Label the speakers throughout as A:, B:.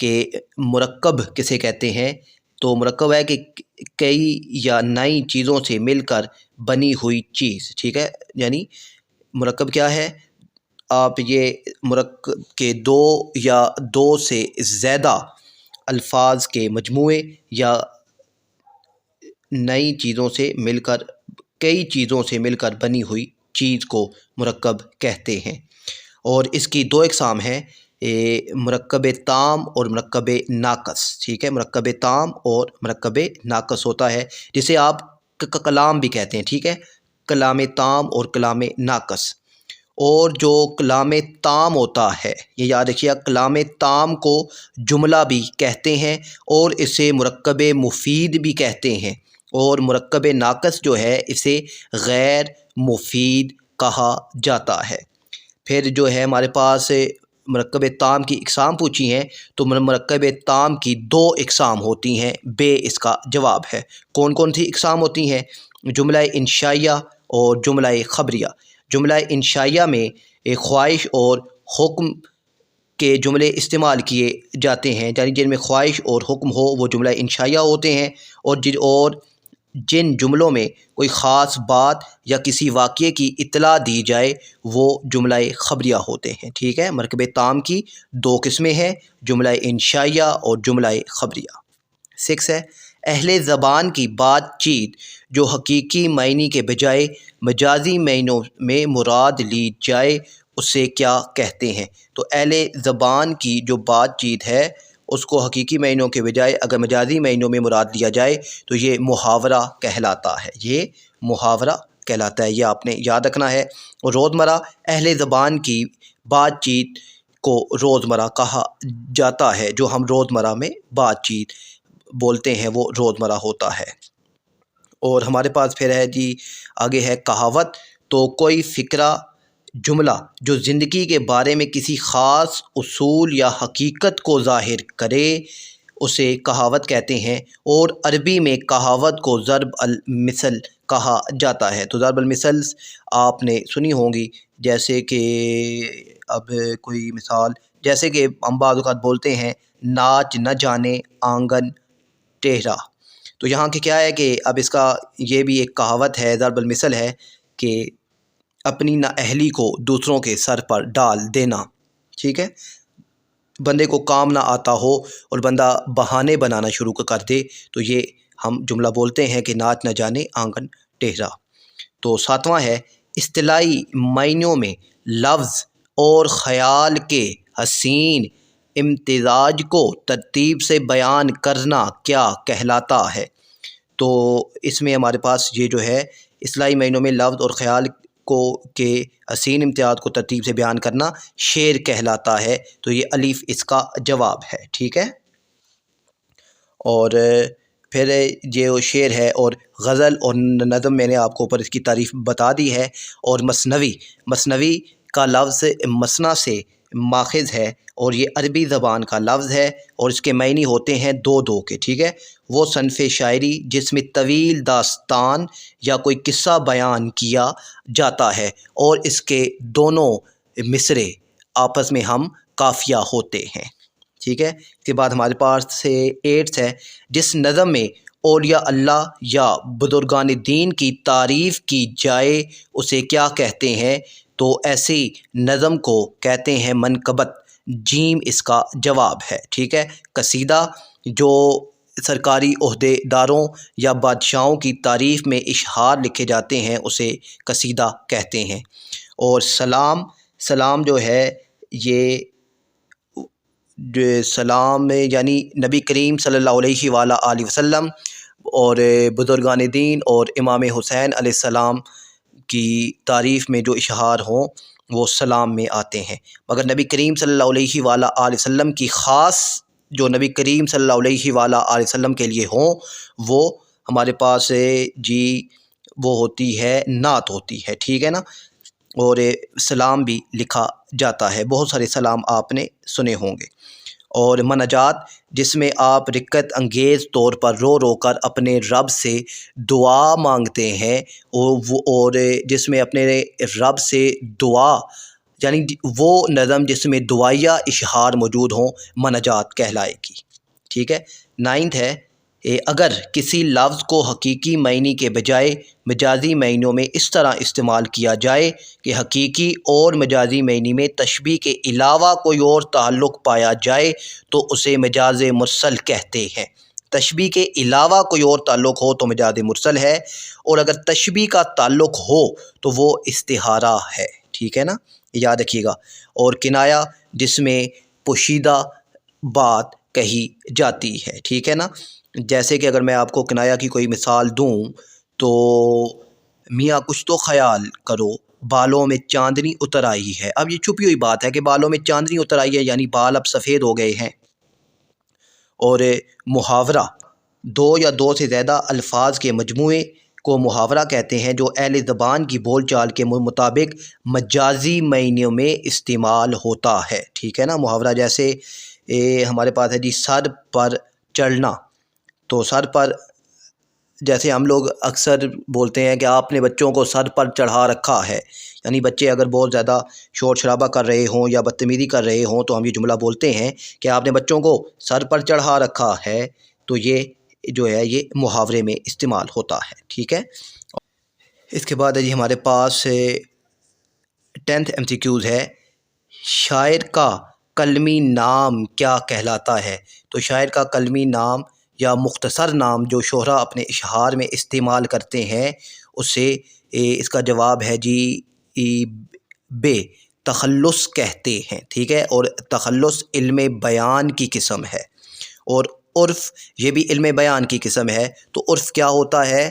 A: کہ مرکب کسے کہتے ہیں، تو مرکب ہے کہ کئی یا نئی چیزوں سے مل کر بنی ہوئی چیز، ٹھیک ہے، یعنی مرکب کیا ہے، آپ یہ مرکب کے دو یا دو سے زیادہ الفاظ کے مجموعے یا نئی چیزوں سے مل کر کئی چیزوں سے مل کر بنی ہوئی چیز کو مرکب کہتے ہیں۔ اور اس کی دو اقسام ہیں، مرکب تام اور مرکب ناقص، ٹھیک ہے، مرکب تام اور مرکب ناقص ہوتا ہے، جسے آپ کلام بھی کہتے ہیں، ٹھیک ہے، کلام تام اور کلام ناقص۔ اور جو کلام تام ہوتا ہے، یہ یاد رکھیے، کلام تام کو جملہ بھی کہتے ہیں اور اسے مرکب مفید بھی کہتے ہیں، اور مرکب ناقص جو ہے اسے غیر مفید کہا جاتا ہے۔ پھر جو ہے ہمارے پاس مرکب تام کی اقسام پوچھی ہیں، تو مرکب تام کی دو اقسام ہوتی ہیں، بے اس کا جواب ہے۔ کون کون سی اقسام ہوتی ہیں؟ جملہ انشائیہ اور جملہ خبریہ۔ جملہ انشائیہ میں خواہش اور حکم کے جملے استعمال کیے جاتے ہیں، یعنی جن میں خواہش اور حکم ہو وہ جملہ انشائیہ ہوتے ہیں، اور جن جملوں میں کوئی خاص بات یا کسی واقعے کی اطلاع دی جائے وہ جملہ خبریہ ہوتے ہیں، ٹھیک ہے۔ مرکب تام کی دو قسمیں ہیں، جملہ انشائیہ اور جملہ خبریہ۔ 6 ہے، اہل زبان کی بات چیت جو حقیقی معنی کے بجائے مجازی معنوں میں مراد لی جائے اسے کیا کہتے ہیں؟ تو اہل زبان کی جو بات چیت ہے اس کو حقیقی معنوں کے بجائے اگر مجازی معنوں میں مراد لیا جائے تو یہ محاورہ کہلاتا ہے، یہ محاورہ کہلاتا ہے، یہ آپ نے یاد رکھنا ہے۔ اور روزمرہ اہل زبان کی بات چیت کو روزمرہ کہا جاتا ہے، جو ہم روزمرہ میں بات چیت بولتے ہیں وہ روزمرہ ہوتا ہے۔ اور ہمارے پاس پھر ہے جی آگے ہے کہاوت، تو کوئی فقرہ جملہ جو زندگی کے بارے میں کسی خاص اصول یا حقیقت کو ظاہر کرے اسے کہاوت کہتے ہیں، اور عربی میں کہاوت کو ضرب المثل کہا جاتا ہے۔ تو ضرب المثل آپ نے سنی ہوں گی، جیسے کہ اب کوئی مثال، جیسے کہ ہم بعض اوقات بولتے ہیں ناچ نہ جانے آنگن ٹیڑھا، تو یہاں کہ کیا ہے کہ اب اس کا یہ بھی ایک کہاوت ہے، ضرب المثل ہے کہ اپنی نااہلی کو دوسروں کے سر پر ڈال دینا، ٹھیک ہے، بندے کو کام نہ آتا ہو اور بندہ بہانے بنانا شروع کر دے تو یہ ہم جملہ بولتے ہیں کہ ناچ نہ جانے آنگن ٹیڑھا۔ تو 7واں ہے، اصطلاحی معنوں میں لفظ اور خیال کے حسین امتزاج کو ترتیب سے بیان کرنا کیا کہلاتا ہے؟ تو اس میں ہمارے پاس یہ جو ہے اصطلاحی معنوں میں لفظ اور خیال کے حسین امتیاز کو ترتیب سے بیان کرنا شعر کہلاتا ہے، تو یہ الف اس کا جواب ہے، ٹھیک ہے۔ اور پھر یہ شعر ہے، اور غزل اور نظم میں نے آپ کو اوپر اس کی تعریف بتا دی ہے۔ اور مثنوی کا لفظ مثنیٰ سے ماخذ ہے اور یہ عربی زبان کا لفظ ہے اور اس کے معنی ہوتے ہیں دو دو کے، ٹھیک ہے۔ وہ صنف شاعری جس میں طویل داستان یا کوئی قصہ بیان کیا جاتا ہے اور اس کے دونوں مصرے آپس میں ہم قافیہ ہوتے ہیں، ٹھیک ہے۔ اس کے بعد ہمارے پاس سے 8 ہے، جس نظم میں اولیاء اللہ یا بزرگان دین کی تعریف کی جائے اسے کیا کہتے ہیں؟ تو ایسی نظم کو کہتے ہیں منقبت، جیم اس کا جواب ہے، ٹھیک ہے۔ قصیدہ جو سرکاری عہدے داروں یا بادشاہوں کی تعریف میں اشعار لکھے جاتے ہیں اسے قصیدہ کہتے ہیں۔ اور سلام جو ہے یہ سلام یعنی نبی کریم صلی اللہ علیہ وآلہ وسلم اور بزرگان دین اور امام حسین علیہ السلام کی تعریف میں جو اشعار ہوں وہ سلام میں آتے ہیں، مگر نبی کریم صلی اللہ علیہ وآلہ وسلم کی خاص جو نبی کریم صلی اللہ علیہ وآلہ وسلم کے لیے ہوں وہ ہمارے پاس جی وہ ہوتی ہے نعت ہوتی ہے، ٹھیک ہے نا۔ اور سلام بھی لکھا جاتا ہے، بہت سارے سلام آپ نے سنے ہوں گے۔ اور مناجات جس میں آپ رقت انگیز طور پر رو رو کر اپنے رب سے دعا مانگتے ہیں اور جس میں اپنے رب سے دعا یعنی وہ نظم جس میں دعائیہ اشعار موجود ہوں مناجات کہلائے گی، ٹھیک ہے۔ 9 ہے اگر کسی لفظ کو حقیقی معنی کے بجائے مجازی معنیوں میں اس طرح استعمال کیا جائے کہ حقیقی اور مجازی معنی میں تشبیہ کے علاوہ کوئی اور تعلق پایا جائے تو اسے مجاز مرسل کہتے ہیں۔ تشبیہ کے علاوہ کوئی اور تعلق ہو تو مجاز مرسل ہے، اور اگر تشبیہ کا تعلق ہو تو وہ استعارہ ہے، ٹھیک ہے نا، یاد رکھیے گا۔ اور کنایا جس میں پوشیدہ بات کہی جاتی ہے، ٹھیک ہے نا، جیسے کہ اگر میں آپ کو کنایا کی کوئی مثال دوں تو میاں کچھ تو خیال کرو بالوں میں چاندنی اتر آئی ہے۔ اب یہ چھپی ہوئی بات ہے کہ بالوں میں چاندنی اتر آئی ہے، یعنی بال اب سفید ہو گئے ہیں۔ اور محاورہ 2 یا 2 سے زیادہ الفاظ کے مجموعے کو محاورہ کہتے ہیں جو اہل زبان کی بول چال کے مطابق مجازی معنیوں میں استعمال ہوتا ہے، ٹھیک ہے نا۔ محاورہ جیسے ہمارے پاس ہے جی سر پر چڑھنا، تو سر پر جیسے ہم لوگ اکثر بولتے ہیں کہ آپ نے بچوں کو سر پر چڑھا رکھا ہے، یعنی بچے اگر بہت زیادہ شور شرابہ کر رہے ہوں یا بدتمیزی کر رہے ہوں تو ہم یہ جملہ بولتے ہیں کہ آپ نے بچوں کو سر پر چڑھا رکھا ہے، تو یہ جو ہے یہ محاورے میں استعمال ہوتا ہے، ٹھیک ہے۔ اس کے بعد ہے جی ہمارے پاس 10th MCQs ہے، شاعر کا قلمی نام کیا کہلاتا ہے؟ تو شاعر کا قلمی نام یا مختصر نام جو شعراء اپنے اشعار میں استعمال کرتے ہیں اسے اس کا جواب ہے جی بے تخلص کہتے ہیں، ٹھیک ہے۔ اور تخلص علم بیان کی قسم ہے، اور عرف یہ بھی علم بیان کی قسم ہے۔ تو عرف کیا ہوتا ہے؟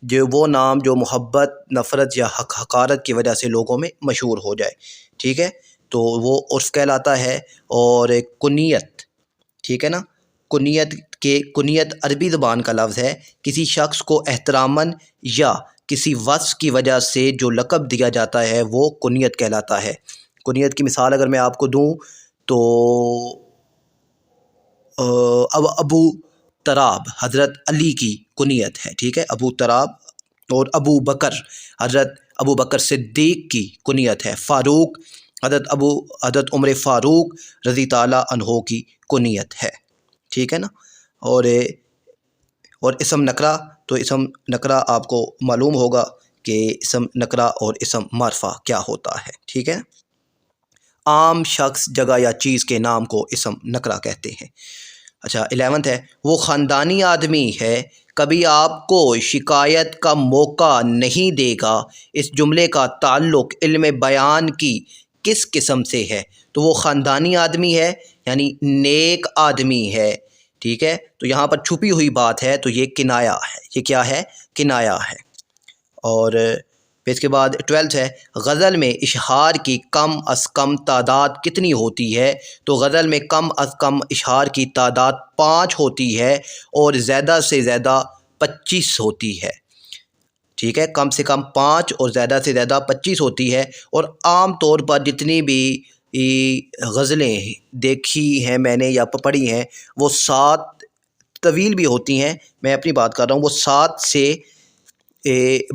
A: جو وہ نام جو محبت، نفرت یا حقارت کی وجہ سے لوگوں میں مشہور ہو جائے، ٹھیک ہے، تو وہ عرف کہلاتا ہے۔ اور کنیت، ٹھیک ہے نا، کنیت عربی زبان کا لفظ ہے، کسی شخص کو احتراماً یا کسی وصف کی وجہ سے جو لقب دیا جاتا ہے وہ کنیت کہلاتا ہے۔ کنیت کی مثال اگر میں آپ کو دوں تو ابو تراب حضرت علی کی کنیت ہے، ٹھیک ہے، ابو تراب۔ اور ابو بکر حضرت ابو بکر صدیق کی کنیت ہے۔ فاروق حضرت عمر فاروق رضی تعالیٰ عنہ کی کنیت ہے، ٹھیک ہے نا۔ اور اسم نکرہ، تو اسم نکرہ آپ کو معلوم ہوگا کہ اسم نکرہ اور اسم معرفہ کیا ہوتا ہے، ٹھیک ہے۔ عام شخص، جگہ یا چیز کے نام کو اسم نکرہ کہتے ہیں۔ اچھا 11 ہے، وہ خاندانی آدمی ہے، کبھی آپ کو شکایت کا موقع نہیں دے گا۔ اس جملے کا تعلق علم بیان کی کس قسم سے ہے؟ تو وہ خاندانی آدمی ہے یعنی نیک آدمی ہے، ٹھیک ہے، تو یہاں پر چھپی ہوئی بات ہے تو یہ کنایا ہے، یہ کیا ہے؟ کنایا ہے۔ اور پھر اس کے بعد 12 ہے، غزل میں اشعار کی کم از کم تعداد کتنی ہوتی ہے؟ تو غزل میں کم از کم اشعار کی تعداد 5 ہوتی ہے اور زیادہ سے زیادہ 25 ہوتی ہے، ٹھیک ہے، کم سے کم 5 اور زیادہ سے زیادہ 25 ہوتی ہے۔ اور عام طور پر جتنی بھی غزلیں دیکھی ہیں میں نے یا پڑھی ہیں وہ 7 طویل بھی ہوتی ہیں، میں اپنی بات کر رہا ہوں، وہ 7 سے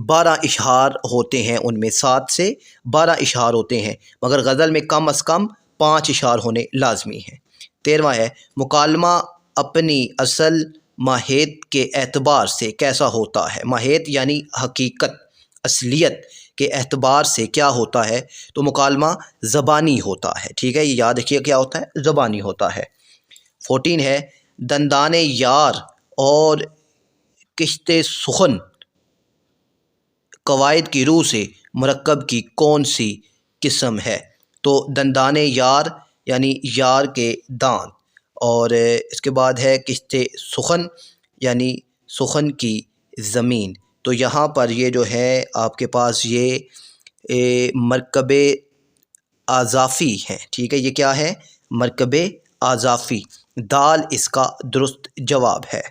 A: 12 اشعار ہوتے ہیں، ان میں 7 سے 12 اشعار ہوتے ہیں، مگر غزل میں کم از کم 5 اشعار ہونے لازمی ہیں۔ 13واں ہے، مکالمہ اپنی اصل ماہیت کے اعتبار سے کیسا ہوتا ہے؟ ماہیت یعنی حقیقت، اصلیت کے اعتبار سے کیا ہوتا ہے؟ تو مکالمہ زبانی ہوتا ہے، ٹھیک ہے، یہ یاد رکھیے کیا ہوتا ہے؟ زبانی ہوتا ہے۔ 14 ہے، دندان یار اور کشت سخن قواعد کی روح سے مرکب کی کون سی قسم ہے؟ تو دندان یار یعنی یار کے دانت، اور اس کے بعد ہے کشت سخن یعنی سخن کی زمین۔ تو یہاں پر یہ جو ہے آپ کے پاس یہ مرکب اضافی ہیں، ٹھیک ہے، یہ کیا ہے؟ مرکب اضافی، دال اس کا درست جواب ہے۔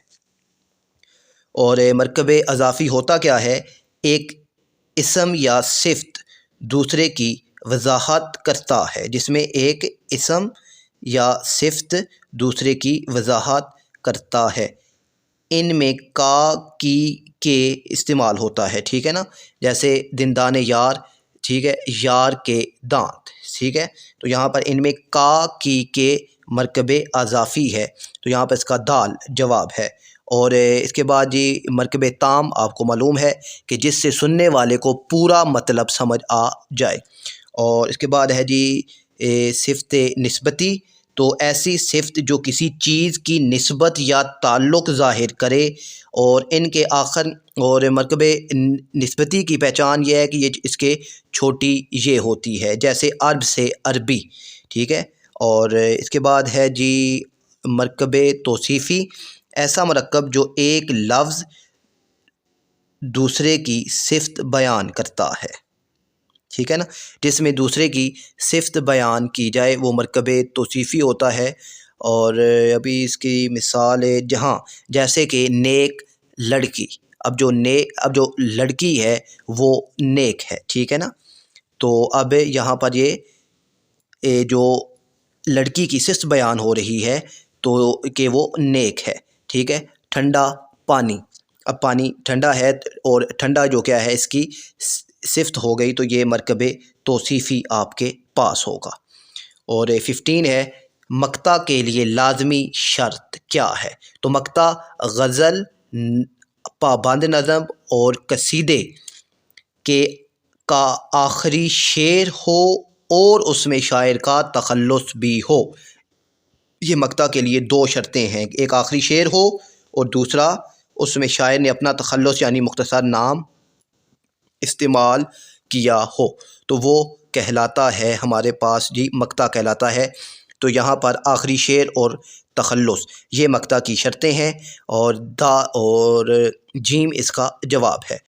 A: اور مرکب اضافی ہوتا کیا ہے؟ ایک اسم یا صفت دوسرے کی وضاحت کرتا ہے، جس میں ایک اسم یا صفت دوسرے کی وضاحت کرتا ہے، ان میں کا، کی، کے استعمال ہوتا ہے، ٹھیک ہے نا، جیسے دندان یار، ٹھیک ہے، یار کے دانت، ٹھیک ہے، تو یہاں پر ان میں کا کی کے مرکب اضافی ہے، تو یہاں پر اس کا دال جواب ہے۔ اور اس کے بعد جی مرکب تام آپ کو معلوم ہے کہ جس سے سننے والے کو پورا مطلب سمجھ آ جائے۔ اور اس کے بعد ہے جی صفت نسبتی، تو ایسی صفت جو کسی چیز کی نسبت یا تعلق ظاہر کرے، اور ان کے آخر اور مرکب نسبتی کی پہچان یہ ہے کہ یہ اس کے چھوٹی یہ ہوتی ہے، جیسے عرب سے عربی، ٹھیک ہے۔ اور اس کے بعد ہے جی مرکب توصیفی، ایسا مرکب جو ایک لفظ دوسرے کی صفت بیان کرتا ہے، ٹھیک ہے نا، جس میں دوسرے کی صفت بیان کی جائے وہ مرکب توصیفی ہوتا ہے۔ اور ابھی اس کی مثال ہے جہاں جیسے کہ نیک لڑکی، اب جو لڑکی ہے وہ نیک ہے، ٹھیک ہے نا، تو اب یہاں پر یہ جو لڑکی کی صفت بیان ہو رہی ہے تو کہ وہ نیک ہے، ٹھیک ہے۔ ٹھنڈا پانی، اب پانی ٹھنڈا ہے اور ٹھنڈا جو کیا ہے اس کی صفت ہو گئی، تو یہ مرکب توصیفی آپ کے پاس ہوگا۔ اور 15 ہے مقطع کے لیے لازمی شرط کیا ہے، تو مقطع غزل، پابند نظم اور قصیدے کا آخری شعر ہو اور اس میں شاعر کا تخلص بھی ہو۔ یہ مقطع کے لیے 2 شرطیں ہیں، ایک آخری شعر ہو اور دوسرا اس میں شاعر نے اپنا تخلص یعنی مختصر نام استعمال کیا ہو، تو وہ کہلاتا ہے ہمارے پاس جی مقطع کہلاتا ہے۔ تو یہاں پر آخری شعر اور تخلص یہ مقطع کی شرطیں ہیں، اور دا اور جیم اس کا جواب ہے۔